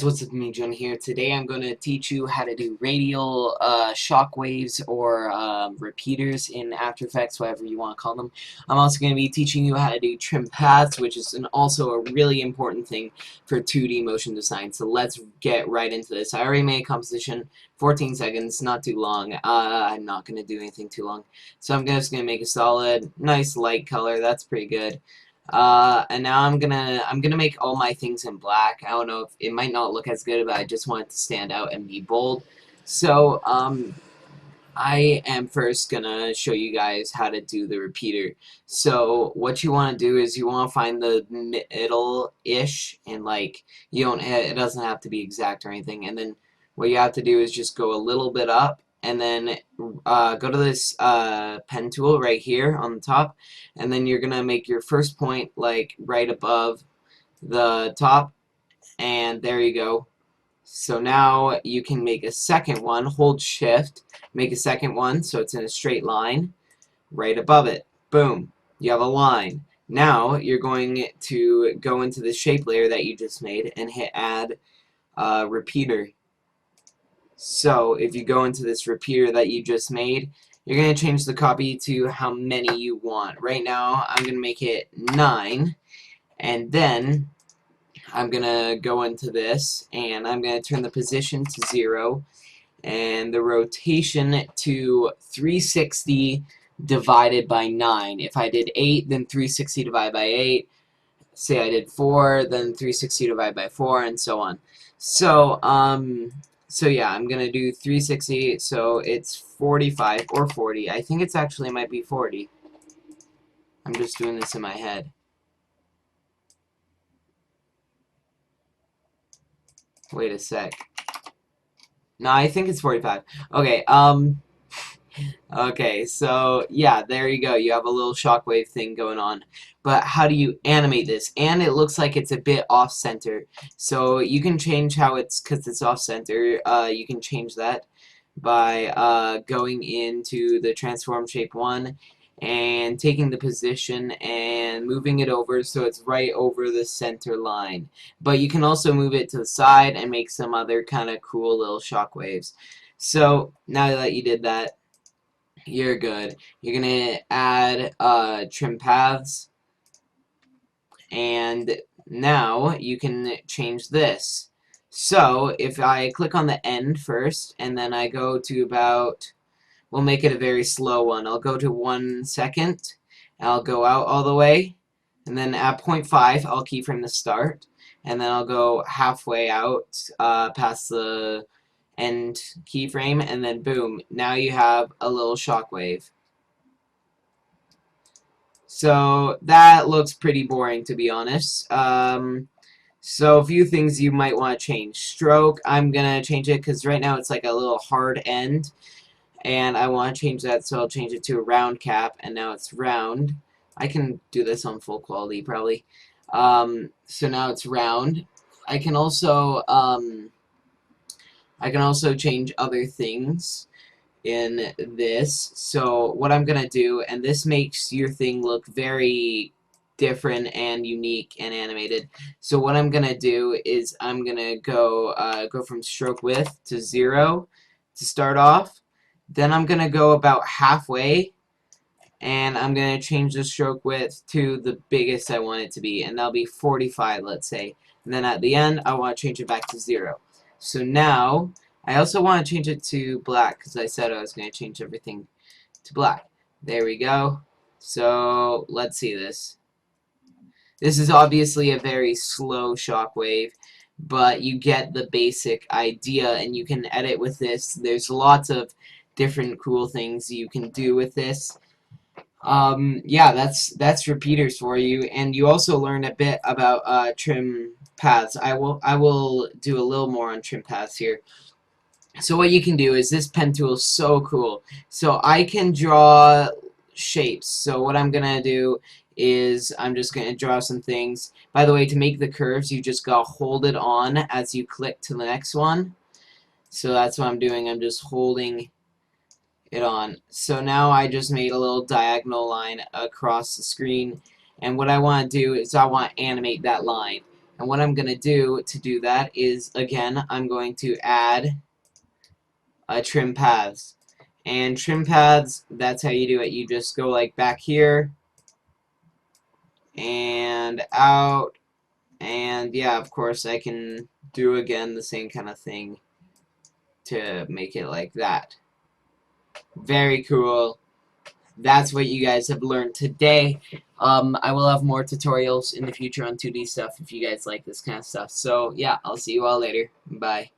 What's up, me, Jonah here. Today I'm going to teach you how to do radial shock waves or repeaters in After Effects, whatever you want to call them. I'm also going to be teaching you how to do trim paths, which is also a really important thing for 2D motion design. So let's get right into this. I already made a composition, 14 seconds, not too long. I'm not going to do anything too long. So I'm just going to make a solid, nice light color. That's pretty good. And now I'm gonna make all my things in black. I don't know if it might not look as good, but I just want it to stand out and be bold. So I am first gonna show you guys how to do the repeater. So what you want to do is you want to find the middle-ish, and like it doesn't have to be exact or anything. And then what you have to do is just go a little bit up, and then go to this pen tool right here on the top, and then you're gonna make your first point like right above the top, and there you go. So now you can make a second one, hold shift, make a second one so it's in a straight line right above it. Boom, you have a line. Now you're going to go into the shape layer that you just made and hit add repeater. So if you go into this repeater that you just made, you're going to change the copy to how many you want. Right now I'm going to make it 9, and then I'm going to go into this and I'm going to turn the position to 0 and the rotation to 360 divided by 9. If I did 8, then 360 divided by 8. Say I did 4, then 360 divided by 4, and so on. So yeah, I'm gonna do 360, so it's 45 or 40. I think it's actually might be 40. I'm just doing this in my head. Wait a sec. No, I think it's 45. Okay, okay, so yeah, there you go. You have a little shockwave thing going on. But how do you animate this? And it looks like it's a bit off-center. So you can change how because it's off-center, you can change that by going into the transform shape 1 and taking the position and moving it over so it's right over the center line. But you can also move it to the side and make some other kind of cool little shockwaves. So now that you did that, you're good. You're gonna add trim paths, and now you can change this. So if I click on the end first, and then I go to about, we'll make it a very slow one. I'll go to 1 second, and I'll go out all the way, and then at 0.5 I'll keyframe the start, and then I'll go halfway out past the end keyframe, and then boom, now you have a little shockwave. So that looks pretty boring, to be honest. So a few things you might want to change. Stroke, I'm going to change it because right now it's like a little hard end, and I want to change that, so I'll change it to a round cap, and now it's round. I can do this on full quality probably. So now it's round. I can also change other things in this. So what I'm gonna do, and this makes your thing look very different and unique and animated. So what I'm gonna do is I'm gonna go from stroke width to 0 to start off. Then I'm gonna go about halfway, and I'm gonna change the stroke width to the biggest I want it to be, and that'll be 45, let's say. And then at the end, I want to change it back to 0. So now I also want to change it to black because I said I was going to change everything to black. There we go. So let's see this. This is obviously a very slow shockwave, but you get the basic idea, and you can edit with this. There's lots of different cool things you can do with this. Yeah, that's repeaters for you, and you also learned a bit about trim paths. I will do a little more on trim paths here. So what you can do is, this pen tool is so cool. So I can draw shapes. So what I'm gonna do is I'm just gonna draw some things. By the way, to make the curves, you just gotta hold it on as you click to the next one. So that's what I'm doing. I'm just holding it on. So now I just made a little diagonal line across the screen, and what I want to do is I want to animate that line. And what I'm going to do that is, again, I'm going to add trim paths. And trim paths, that's how you do it. You just go like back here and out. And yeah, of course, I can do again the same kind of thing to make it like that. Very cool. That's what you guys have learned today. I will have more tutorials in the future on 2D stuff if you guys like this kind of stuff. So yeah, I'll see you all later. Bye.